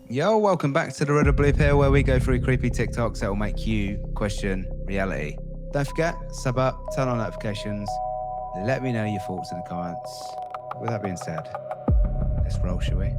Yo, welcome back to the Red or Blue Pill, where we go through creepy TikToks that will make you question reality. Don't forget, sub up, turn on notifications, let me know your thoughts in the comments. With that being said, let's roll, shall we?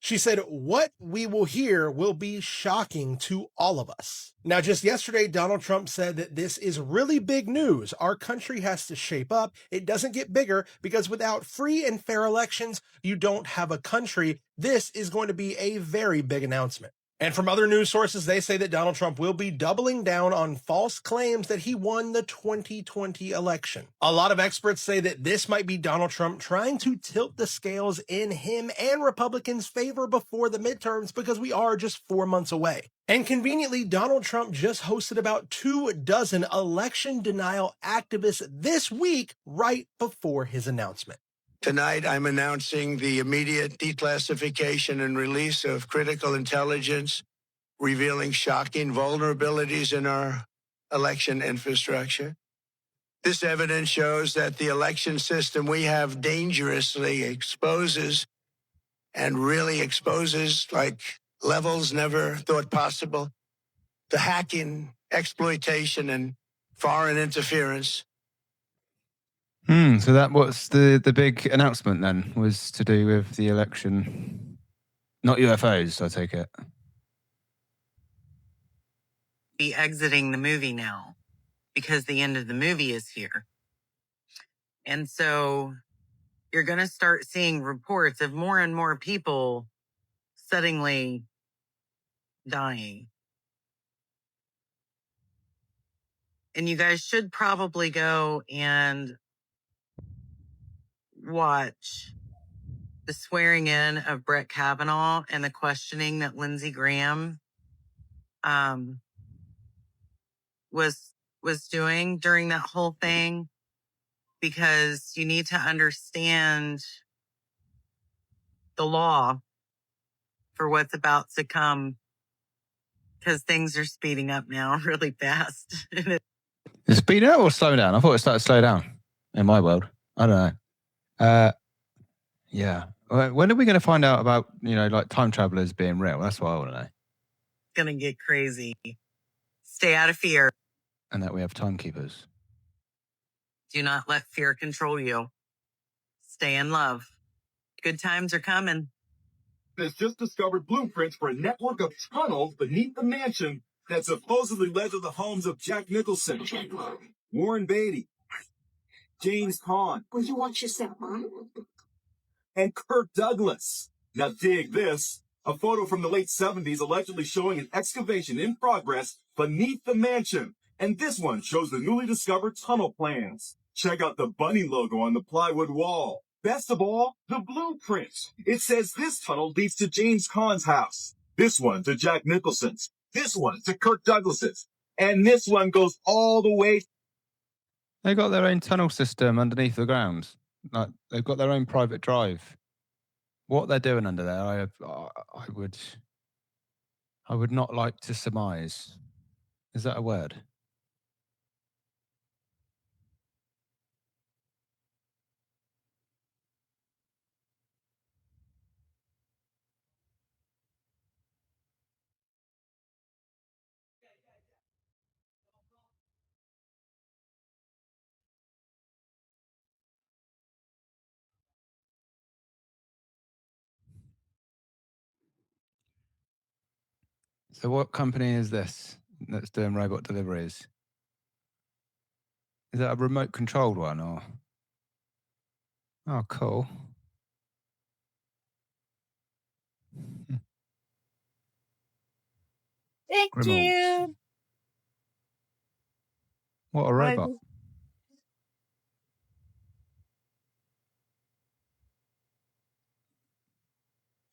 She said, what we will hear will be shocking to all of us. Now, just yesterday, Donald Trump said that this is really big news. Our country has to shape up. It doesn't get bigger because without free and fair elections, you don't have a country. This is going to be a very big announcement. And from other news sources, they say that Donald Trump will be doubling down on false claims that he won the 2020 election. A lot of experts say that this might be Donald Trump trying to tilt the scales in him and Republicans' favor before the midterms because we are just 4 months away. And conveniently, Donald Trump just hosted about 24 election denial activists this week right before his announcement. Tonight, I'm announcing the immediate declassification and release of critical intelligence, revealing shocking vulnerabilities in our election infrastructure. This evidence shows that the election system we have dangerously exposes and really exposes like levels never thought possible. The hacking, exploitation, and foreign interference. So that was the big announcement then, was to do with the election. Not UFOs, I take it. Be exiting the movie now because the end of the movie is here. And so you're going to start seeing reports of more and more people suddenly dying. And you guys should probably go and watch the swearing in of Brett Kavanaugh and the questioning that Lindsey Graham was doing during that whole thing, because you need to understand the law for what's about to come, because things are speeding up now really fast. Is it speed up or slow down? I thought it started to slow down in my world. I don't know. Yeah. When are we going to find out about, like time travelers being real? That's what I want to know. It's going to get crazy. Stay out of fear. And that we have timekeepers. Do not let fear control you. Stay in love. Good times are coming. Has just discovered blueprints for a network of tunnels beneath the mansion that supposedly led to the homes of Jack Nicholson, Warren Beatty, James Caan. Will you watch yourself, Mom? And Kirk Douglas. Now dig this. A photo from the late 70s allegedly showing an excavation in progress beneath the mansion. And this one shows the newly discovered tunnel plans. Check out the bunny logo on the plywood wall. Best of all, the blueprints. It says this tunnel leads to James Caan's house. This one to Jack Nicholson's. This one to Kirk Douglas's. And this one goes all the way. They got their own tunnel system underneath the ground. Like, they've got their own private drive. What they're doing under there, I would not like to surmise. Is that a word? So what company is this that's doing robot deliveries? Is that a remote controlled one or? Oh, cool. Thank you. What a robot.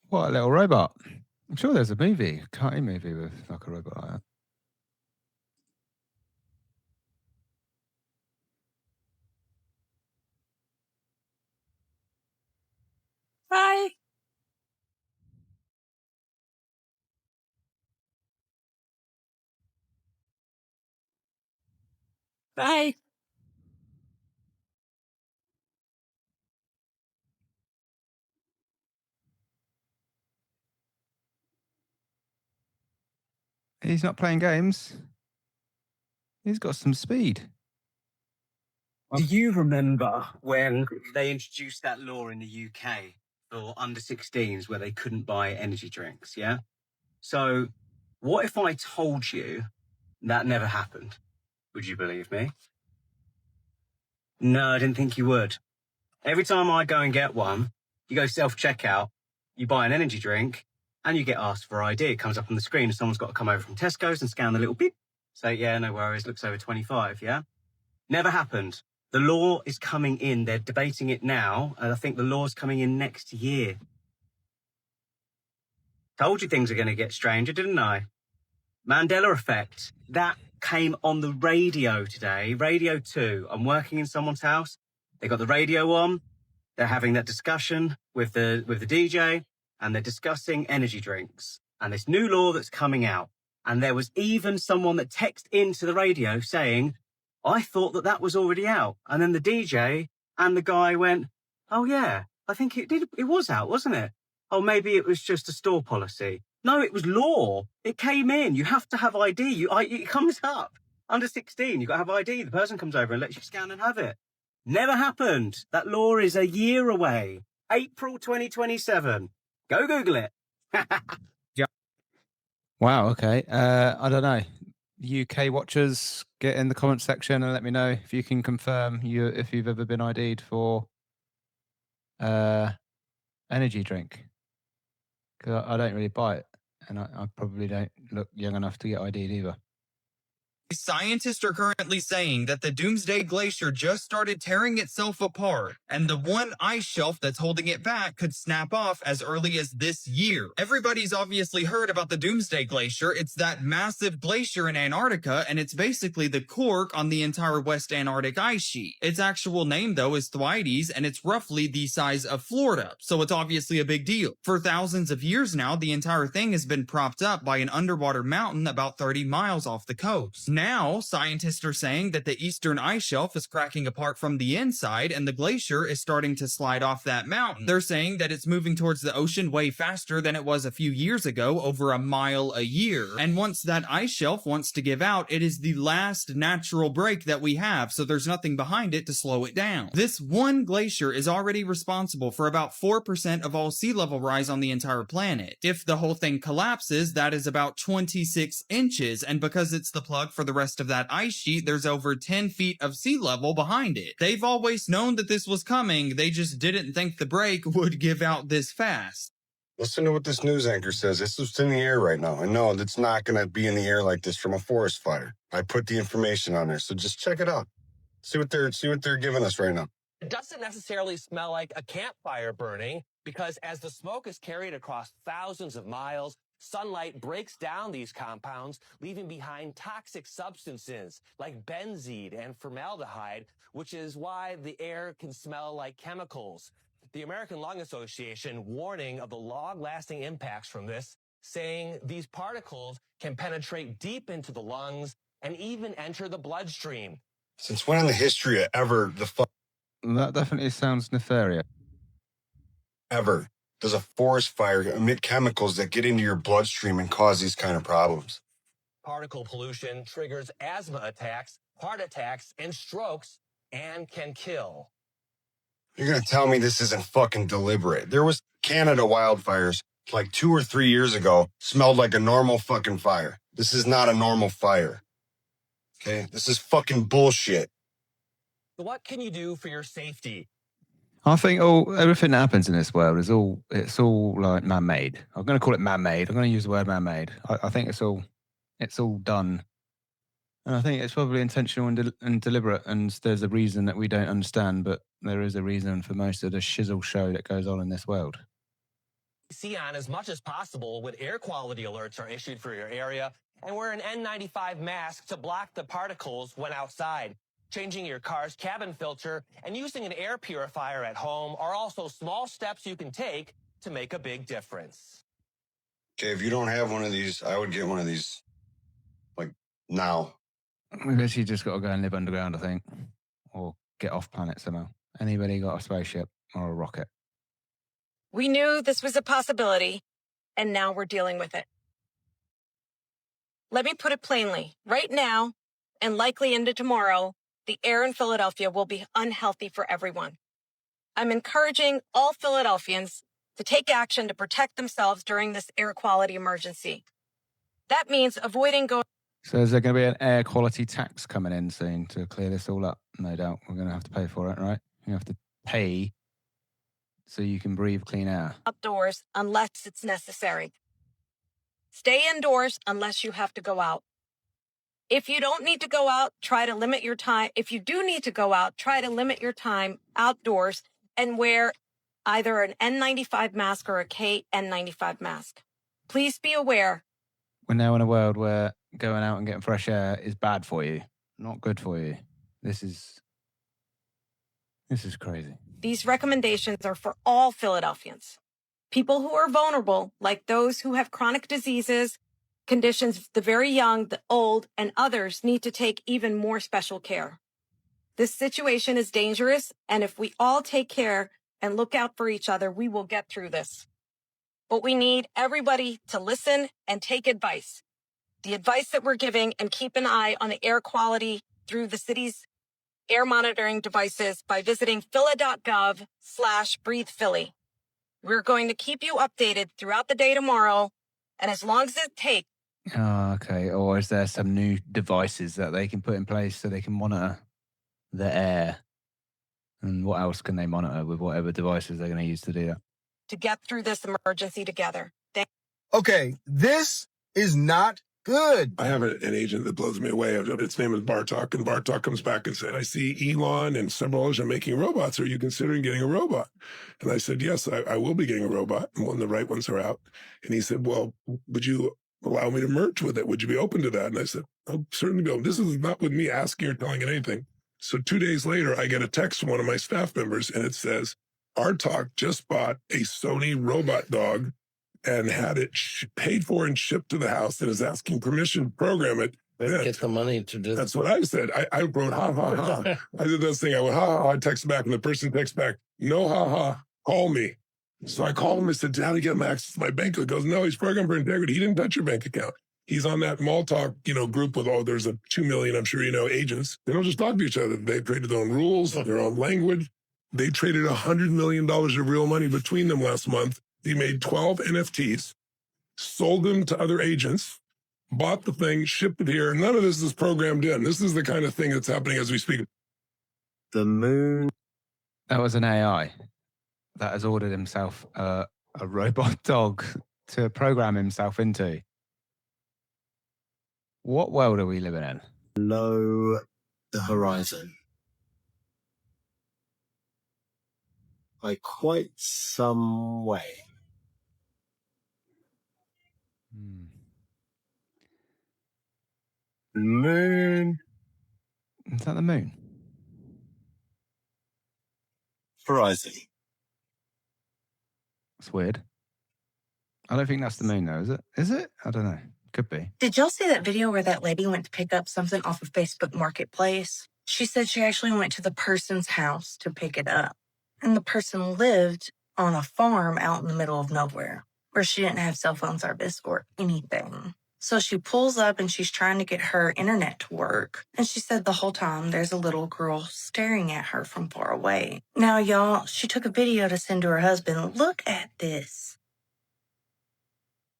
What a little robot. I'm sure there's a cartoon movie with like a robot like that. Bye. Bye. He's not playing games. He's got some speed. Do you remember when they introduced that law in the UK for under 16s where they couldn't buy energy drinks? Yeah. So what if I told you that never happened? Would you believe me? No, I didn't think you would. Every time I go and get one, you go self-checkout, you buy an energy drink, and you get asked for ID. It comes up on the screen and someone's got to come over from Tesco's and scan the little beep. Say, yeah, no worries, looks over 25, yeah? Never happened. The law is coming in. They're debating it now, and I think the law's coming in next year. Told you things are going to get stranger, didn't I? Mandela effect. That came on the radio today, Radio 2. I'm working in someone's house. They got the radio on. They're having that discussion with the DJ, and they're discussing energy drinks and this new law that's coming out. And there was even someone that texted into the radio saying, I thought that was already out. And then the DJ and the guy went, oh yeah, I think it was out, wasn't it? Oh, maybe it was just a store policy. No, it was law. It came in. You have to have ID. It comes up. Under 16, you've got to have ID. The person comes over and lets you scan and have it. Never happened. That law is a year away. April 2027. Go Google it. Wow. Okay. I don't know. UK watchers, get in the comment section and let me know if you can confirm if you've ever been ID'd for energy drink. Because I don't really buy it, and I probably don't look young enough to get ID'd either. Scientists are currently saying that the Doomsday Glacier just started tearing itself apart, and the one ice shelf that's holding it back could snap off as early as this year. Everybody's obviously heard about the Doomsday Glacier. It's that massive glacier in Antarctica, and it's basically the cork on the entire West Antarctic ice sheet. Its actual name, though, is Thwaites, and it's roughly the size of Florida, so it's obviously a big deal. For thousands of years now, the entire thing has been propped up by an underwater mountain about 30 miles off the coast. Now, scientists are saying that the eastern ice shelf is cracking apart from the inside and the glacier is starting to slide off that mountain. They're saying that it's moving towards the ocean way faster than it was a few years ago, over a mile a year. And once that ice shelf wants to give out, it is the last natural break that we have, so there's nothing behind it to slow it down. This one glacier is already responsible for about 4% of all sea level rise on the entire planet. If the whole thing collapses, that is about 26 inches, and because it's the plug for the rest of that ice sheet, there's over 10 feet of sea level behind it. They've always known that this was coming, they just didn't think the break would give out this fast. Listen to what this news anchor says. It's just in the air right now. I know it's not going to be in the air like this from a forest fire. I put the information on there, so just check it out. See what they're giving us right now. It doesn't necessarily smell like a campfire burning because as the smoke is carried across thousands of miles, sunlight breaks down these compounds, leaving behind toxic substances like benzene and formaldehyde, which is why the air can smell like chemicals. The American Lung Association warning of the long-lasting impacts from this, saying these particles can penetrate deep into the lungs and even enter the bloodstream. Since when in the history of ever That definitely sounds nefarious. ever does a forest fire emit chemicals that get into your bloodstream and cause these kind of problems? Particle pollution triggers asthma attacks, heart attacks, and strokes, and can kill. You're going to tell me this isn't fucking deliberate. There was Canada wildfires like 2 or 3 years ago, smelled like a normal fucking fire. This is not a normal fire. Okay? This is fucking bullshit. What can you do for your safety? I think everything that happens in this world is all like man-made. I'm going to call it man-made. I'm going to use the word man-made. I think it's all done, and I think it's probably intentional and deliberate. And there's a reason that we don't understand, but there is a reason for most of the shizzle show that goes on in this world. See on as much as possible when air quality alerts are issued for your area, and wear an N95 mask to block the particles when outside. Changing your car's cabin filter and using an air purifier at home are also small steps you can take to make a big difference. Okay, if you don't have one of these, I would get one of these, like, now. I guess you just got to go and live underground, I think, or get off planet somehow. Anybody got a spaceship or a rocket? We knew this was a possibility, and now we're dealing with it. Let me put it plainly. Right now, and likely into tomorrow, the air in Philadelphia will be unhealthy for everyone. I'm encouraging all Philadelphians to take action to protect themselves during this air quality emergency. That means avoiding going. So is there going to be an air quality tax coming in soon to clear this all up? No doubt. We're going to have to pay for it, right? You have to pay so you can breathe clean air. Outdoors unless it's necessary. Stay indoors unless you have to go out. If you don't need to go out, try to limit your time. If you do need to go out, try to limit your time outdoors and wear either an N95 mask or a KN95 mask. Please be aware. We're now in a world where going out and getting fresh air is bad for you, not good for you. This is crazy. These recommendations are for all Philadelphians. People who are vulnerable, like those who have chronic diseases, conditions, the very young, the old, and others need to take even more special care. This situation is dangerous, and if we all take care and look out for each other, we will get through this. But we need everybody to listen and take advice. The advice that we're giving, and keep an eye on the air quality through the city's air monitoring devices by visiting phila.gov/breathephilly. We're going to keep you updated throughout the day tomorrow, and as long as it takes. Oh, okay. Or is there some new devices that they can put in place so they can monitor the air? And what else can they monitor with whatever devices they're going to use to do that? To get through this emergency together. Okay, this is not good. I have an agent that blows me away. Its name is Bartok, and Bartok comes back and said, I see Elon and several others are making robots. Are you considering getting a robot? And I said, yes, I will be getting a robot when the right ones are out. And he said, well, would you allow me to merge with it? Would you be open to that? And I said, I'll certainly be open. This is not with me asking or telling it anything. So 2 days later, I get a text from one of my staff members, and it says, Bartok just bought a Sony robot dog and had it paid for and shipped to the house and is asking permission to program it. Get the money to do. That's what I said. I wrote, ha, ha, ha. I did this thing. I went, ha, ha, ha. I texted back, and the person texts back, no, ha, ha, call me. So I called him and said, how do you get him access to my bank? He goes, no, he's programmed for integrity. He didn't touch your bank account. He's on that mall talk, group with there's 2 million, I'm sure agents. They don't just talk to each other. They created their own rules, their own language. They traded $100 million of real money between them last month. He made 12 NFTs, sold them to other agents, bought the thing, shipped it here. None of this is programmed in. This is the kind of thing that's happening as we speak. The moon. That was an AI that has ordered himself a robot dog to program himself into. What world are we living in? Below the horizon. By quite some way. Moon. Is that the moon? Horizon. It's weird. I don't think that's the moon, though, is it? Is it? I don't know. Could be. Did y'all see that video where that lady went to pick up something off of Facebook Marketplace? She said she actually went to the person's house to pick it up. And the person lived on a farm out in the middle of nowhere where she didn't have cell phone service or anything. So she pulls up and she's trying to get her internet to work. And she said the whole time there's a little girl staring at her from far away. Now, y'all, she took a video to send to her husband. Look at this.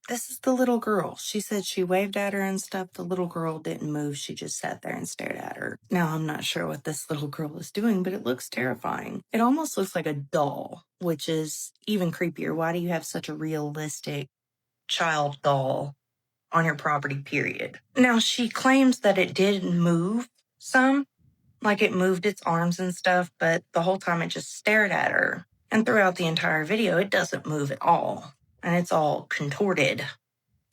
This is the little girl. She said she waved at her and stuff. The little girl didn't move. She just sat there and stared at her. Now, I'm not sure what this little girl is doing, but it looks terrifying. It almost looks like a doll, which is even creepier. Why do you have such a realistic child doll on your property, period? Now, she claims that it did move some, like it moved its arms and stuff, but the whole time it just stared at her. And throughout the entire video, it doesn't move at all. And it's all contorted.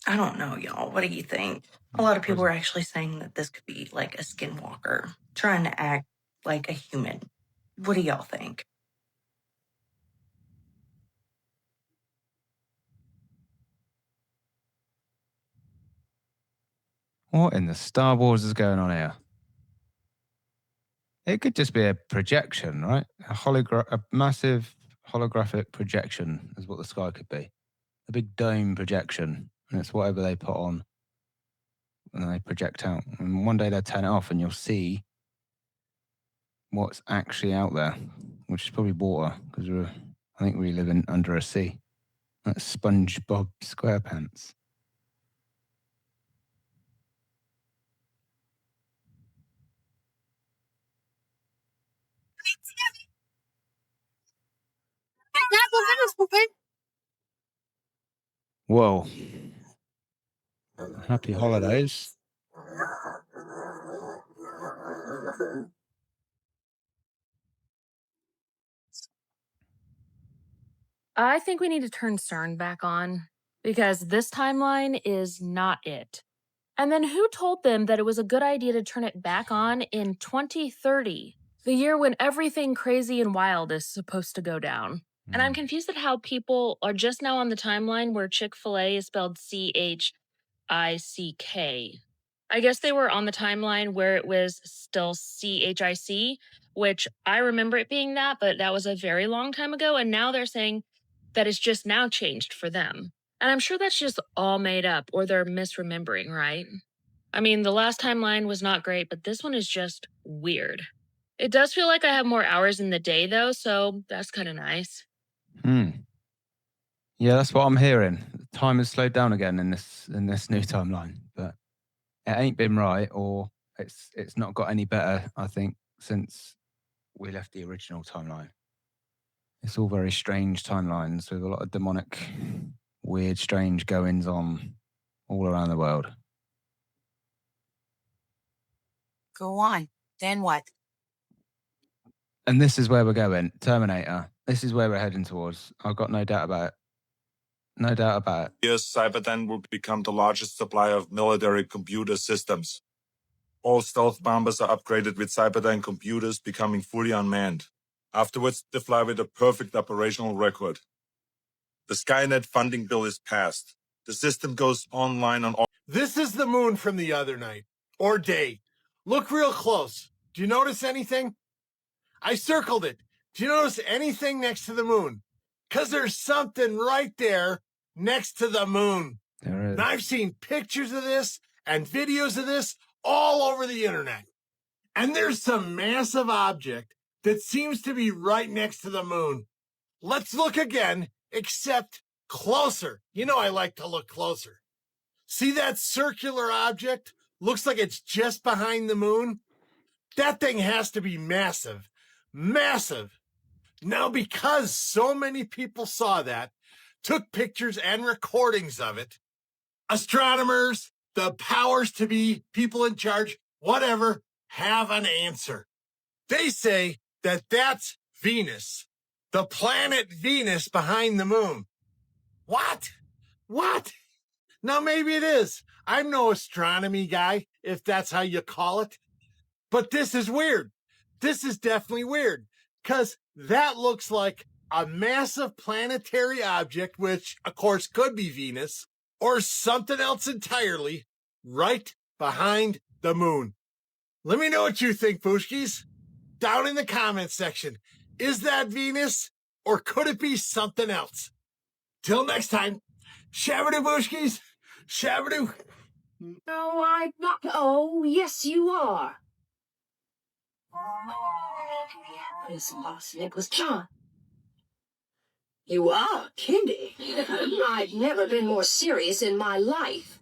I don't know, y'all. What do you think? A lot of people are actually saying that this could be like a skinwalker, trying to act like a human. What do y'all think? What in the Star Wars is going on here? It could just be a projection, right? A massive holographic projection is what the sky could be. A big dome projection, and it's whatever they put on and they project out. And one day they'll turn it off and you'll see what's actually out there, which is probably water, because I think we live under a sea. That's SpongeBob SquarePants. Whoa. Happy holidays. I think we need to turn CERN back on because this timeline is not it. And then who told them that it was a good idea to turn it back on in 2030, the year when everything crazy and wild is supposed to go down? And I'm confused at how people are just now on the timeline where Chick-fil-A is spelled CHICK. I guess they were on the timeline where it was still CHIC, which I remember it being that, but that was a very long time ago. And now they're saying that it's just now changed for them. And I'm sure that's just all made up or they're misremembering, right? I mean, the last timeline was not great, but this one is just weird. It does feel like I have more hours in the day though, so that's kind of nice. Yeah, that's what I'm hearing. Time has slowed down again in this new timeline, but it ain't been right, or it's not got any better, I think, since we left the original timeline. It's all very strange timelines with a lot of demonic, weird, strange goings on all around the world. Go on. Then what? And this is where we're going. Terminator. This is where we're heading towards. I've got no doubt about it. No doubt about it. Years, Cyberdyne will become the largest supplier of military computer systems. All stealth bombers are upgraded with Cyberdyne computers, becoming fully unmanned. Afterwards, they fly with a perfect operational record. The Skynet funding bill is passed. The system goes online on all. This is the moon from the other night, or day. Look real close. Do you notice anything? I circled it. Do you notice anything next to the moon? Because there's something right there next to the moon. There is. And I've seen pictures of this and videos of this all over the internet. And there's some massive object that seems to be right next to the moon. Let's look again, except closer. You know I like to look closer. See that circular object? Looks like it's just behind the moon. That thing has to be massive. Massive. Now, because so many people saw that, took pictures and recordings of it, astronomers, the powers to be, people in charge, whatever, have an answer. They say that that's Venus, the planet Venus behind the moon. What? What? Now, maybe it is. I'm no astronomy guy, if that's how you call it. But this is weird. This is definitely weird, because that looks like a massive planetary object, which, of course, could be Venus, or something else entirely, right behind the moon. Let me know what you think, Booshkies. Down in the comments section. Is that Venus, or could it be something else? Till next time, Shabadoo, Booshkies. Shabadoo. No, I'm not. Oh, yes, you are. It's impossible. It was John. You are kidding. I've never been more serious in my life.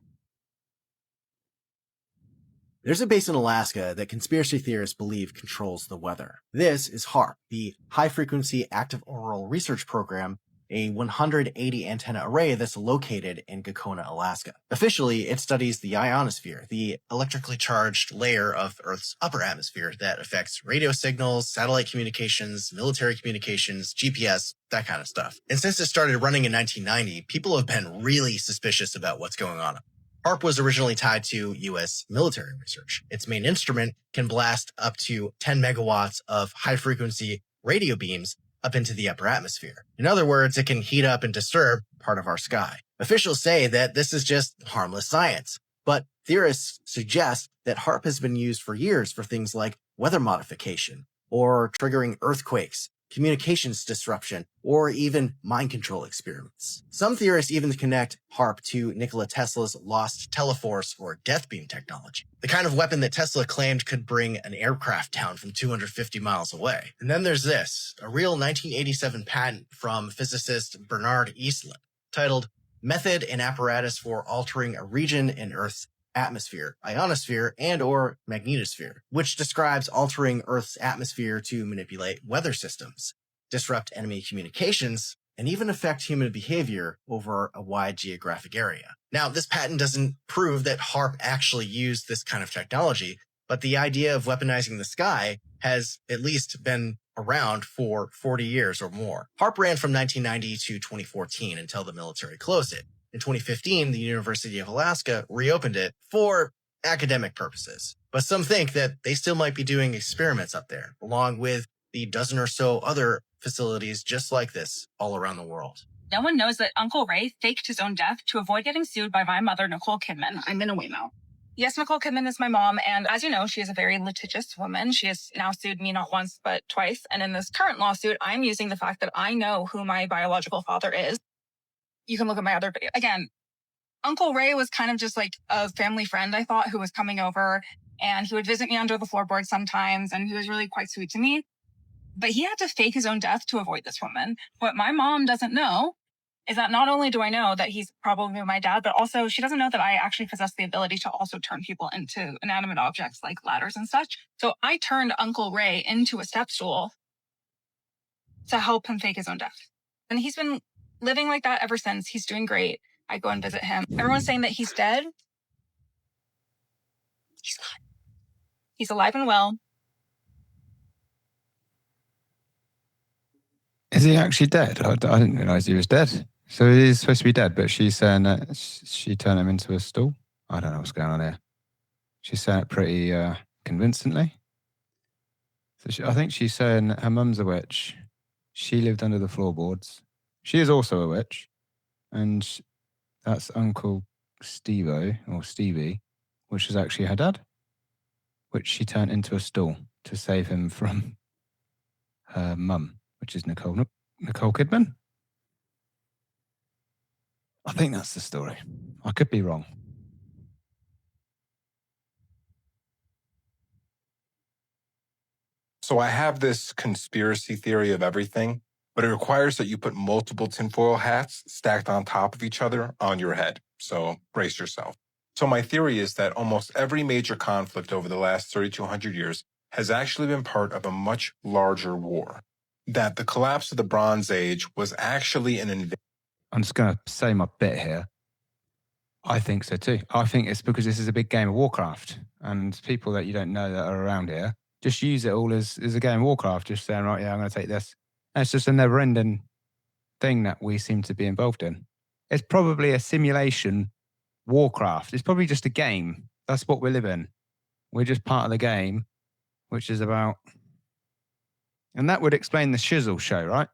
There's a base in Alaska that conspiracy theorists believe controls the weather. This is HAARP, the High Frequency Active Auroral Research Program, a 180 antenna array that's located in Gakona, Alaska. Officially, it studies the ionosphere, the electrically charged layer of Earth's upper atmosphere that affects radio signals, satellite communications, military communications, GPS, that kind of stuff. And since it started running in 1990, people have been really suspicious about what's going on. HAARP was originally tied to U.S. military research. Its main instrument can blast up to 10 megawatts of high-frequency radio beams up into the upper atmosphere. In other words, it can heat up and disturb part of our sky. Officials say that this is just harmless science, but theorists suggest that HAARP has been used for years for things like weather modification or triggering earthquakes, communications disruption, or even mind control experiments. Some theorists even connect HARP to Nikola Tesla's lost teleforce or death beam technology, the kind of weapon that Tesla claimed could bring an aircraft down from 250 miles away. And then there's this, a real 1987 patent from physicist Bernard Eastlund, titled Method and Apparatus for Altering a Region in Earth's Atmosphere, Ionosphere, and or Magnetosphere, which describes altering Earth's atmosphere to manipulate weather systems, disrupt enemy communications, and even affect human behavior over a wide geographic area. Now, this patent doesn't prove that HARP actually used this kind of technology, but the idea of weaponizing the sky has at least been around for 40 years or more. HARP ran from 1990 to 2014 until the military closed it. In 2015, the University of Alaska reopened it for academic purposes. But some think that they still might be doing experiments up there, along with the dozen or so other facilities just like this all around the world. No one knows that Uncle Ray faked his own death to avoid getting sued by my mother, Nicole Kidman. I'm in a waymo. Yes, Nicole Kidman is my mom, and as you know, she is a very litigious woman. She has now sued me not once, but twice. And in this current lawsuit, I'm using the fact that I know who my biological father is. You can look at my other video. Again, Uncle Ray was kind of just like a family friend, I thought, who was coming over, and he would visit me under the floorboard sometimes, and he was really quite sweet to me. But he had to fake his own death to avoid this woman. What my mom doesn't know is that not only do I know that he's probably my dad, but also she doesn't know that I actually possess the ability to also turn people into inanimate objects like ladders and such. So I turned Uncle Ray into a step stool to help him fake his own death. And he's been living like that ever since. He's doing great. I go and visit him. Everyone's saying that he's dead. He's not. He's alive and well. Is he actually dead? I didn't realize he was dead. So he's supposed to be dead, but she's saying that she turned him into a stool. I don't know what's going on here. She's saying it pretty convincingly. So I think she's saying her mum's a witch. She lived under the floorboards. She is also a witch. And that's Uncle Steve-O, or Stevie, which is actually her dad, which she turned into a stool to save him from her mum, which is Nicole Kidman. I think that's the story. I could be wrong. So I have this conspiracy theory of everything, but it requires that you put multiple tinfoil hats stacked on top of each other on your head. So brace yourself. So my theory is that almost every major conflict over the last 3,200 years has actually been part of a much larger war. That the collapse of the Bronze Age was actually an invasion. I'm just going to say my bit here. I think so too. I think it's because this is a big game of Warcraft, and people that you don't know that are around here just use it all as a game of Warcraft, just saying, right, yeah, I'm going to take this. And it's just a never-ending thing that we seem to be involved in. It's probably a simulation Warcraft. It's probably just a game. That's what we live in. We're just part of the game, which is about... And that would explain the Shizzle show, right?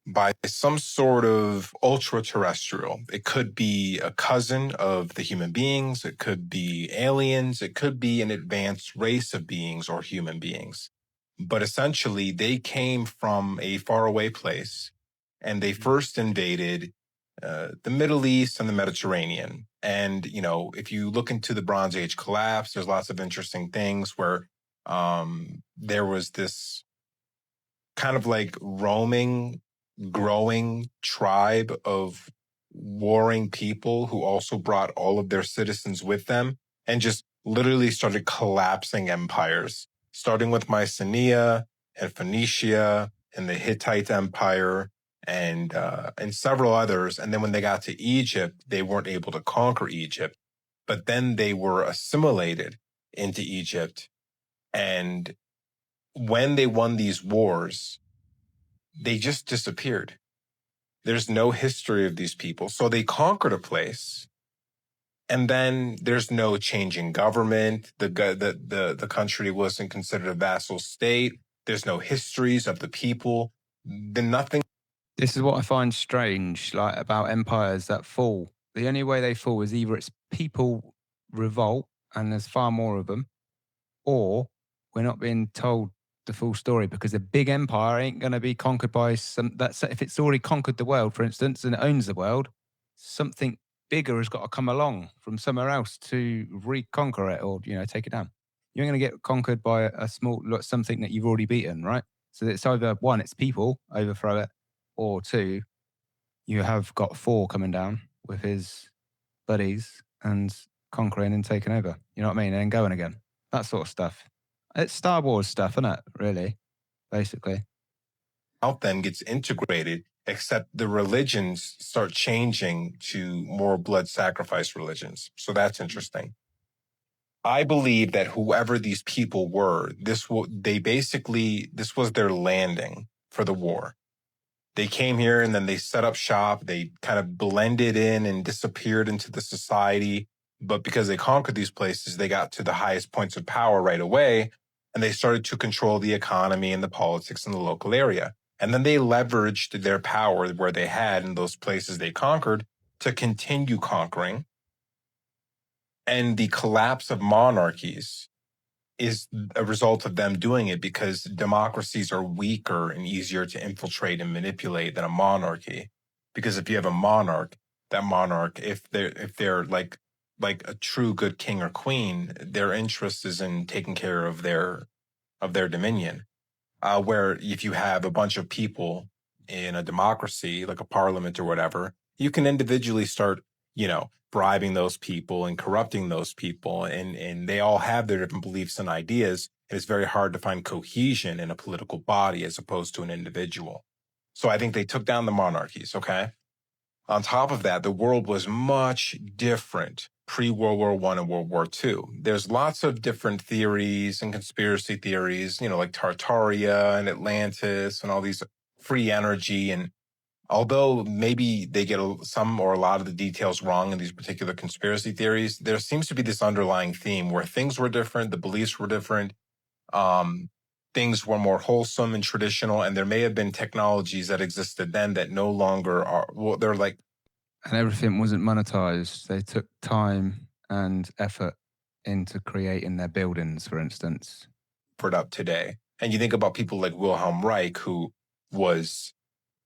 By some sort of ultra-terrestrial. It could be a cousin of the human beings. It could be aliens. It could be an advanced race of beings or human beings. But essentially, they came from a faraway place, and they first invaded the Middle East and the Mediterranean. And, you know, if you look into the Bronze Age collapse, there's lots of interesting things where there was this kind of like roaming, growing tribe of warring people who also brought all of their citizens with them and just literally started collapsing empires, starting with Mycenae and Phoenicia and the Hittite Empire and several others. And then when they got to Egypt, they weren't able to conquer Egypt, but then they were assimilated into Egypt. And when they won these wars, they just disappeared. There's no history of these people. So they conquered a place, and then there's no change in government. The country wasn't considered a vassal state. There's no histories of the people. Nothing. This is what I find strange, like about empires that fall. The only way they fall is either it's people revolt, and there's far more of them, or we're not being told the full story, because a big empire ain't going to be conquered by if it's already conquered the world, for instance, and it owns the world, something bigger has got to come along from somewhere else to reconquer it or, take it down. You're going to get conquered by a small, something that you've already beaten, right? So it's either one, it's people, overthrow it, or two, you have got Thor coming down with his buddies and conquering and taking over. You know what I mean? And then going again. That sort of stuff. It's Star Wars stuff, isn't it? Really, basically. Out then gets integrated, except the religions start changing to more blood sacrifice religions. So that's interesting. I believe that whoever these people were, this was their landing for the war. They came here and then they set up shop. They kind of blended in and disappeared into the society. But because they conquered these places, they got to the highest points of power right away. And they started to control the economy and the politics in the local area. And then they leveraged their power where they had in those places they conquered to continue conquering. And the collapse of monarchies is a result of them doing it, because democracies are weaker and easier to infiltrate and manipulate than a monarchy. Because if you have a monarch, that monarch, if they're like a true good king or queen, their interest is in taking care of their dominion. Where if you have a bunch of people in a democracy, like a parliament or whatever, you can individually start, bribing those people and corrupting those people. And they all have their different beliefs and ideas. And it's very hard to find cohesion in a political body as opposed to an individual. So I think they took down the monarchies, okay? On top of that, the world was much different pre-World War I and World War II. There's lots of different theories and conspiracy theories, like Tartaria and Atlantis and all these free energy. And although maybe they get some or a lot of the details wrong in these particular conspiracy theories, there seems to be this underlying theme where things were different, the beliefs were different, things were more wholesome and traditional, and there may have been technologies that existed then that no longer are. Well, they're like, and everything wasn't monetized. They took time and effort into creating their buildings, for instance. For it up today, and you think about people like Wilhelm Reich, who was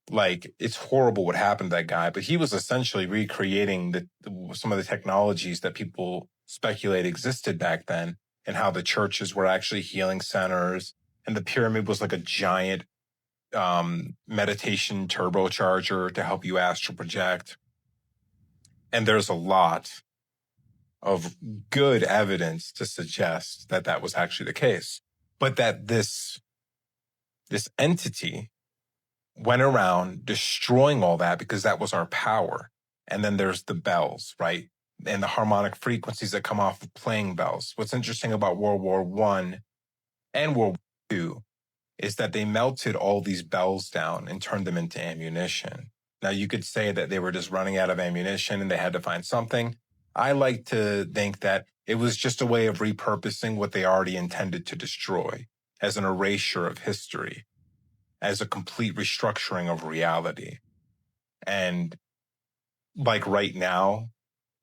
like, it's horrible what happened to that guy, but he was essentially recreating some of the technologies that people speculate existed back then, and how the churches were actually healing centers. And the pyramid was like a giant meditation turbocharger to help you astral project. And there's a lot of good evidence to suggest that that was actually the case. But that this entity went around destroying all that because that was our power. And then there's the bells, right? And the harmonic frequencies that come off of playing bells. What's interesting about World War I and World War II is that they melted all these bells down and turned them into ammunition. Now, you could say that they were just running out of ammunition and they had to find something. I like to think that it was just a way of repurposing what they already intended to destroy as an erasure of history, as a complete restructuring of reality. And like right now,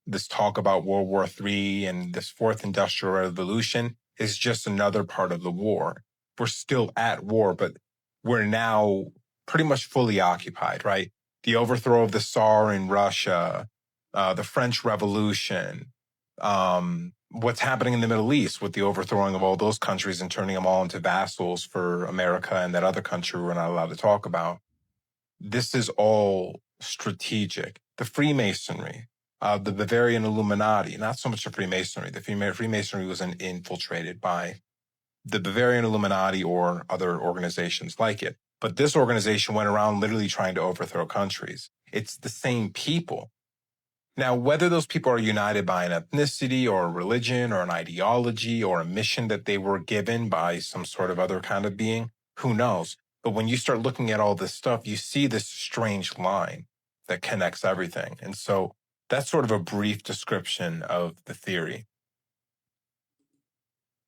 this talk about World War III and this fourth industrial revolution is just another part of the war. We're still at war, but we're now pretty much fully occupied, right? The overthrow of the Tsar in Russia, the French Revolution, what's happening in the Middle East with the overthrowing of all those countries and turning them all into vassals for America and that other country we're not allowed to talk about. This is all strategic. The Freemasonry, the Bavarian Illuminati, not so much the Freemasonry. The Freemasonry was infiltrated by the Bavarian Illuminati or other organizations like it. But this organization went around literally trying to overthrow countries. It's the same people. Now, whether those people are united by an ethnicity or a religion or an ideology or a mission that they were given by some sort of other kind of being, who knows? But when you start looking at all this stuff, you see this strange line that connects everything. And so that's sort of a brief description of the theory.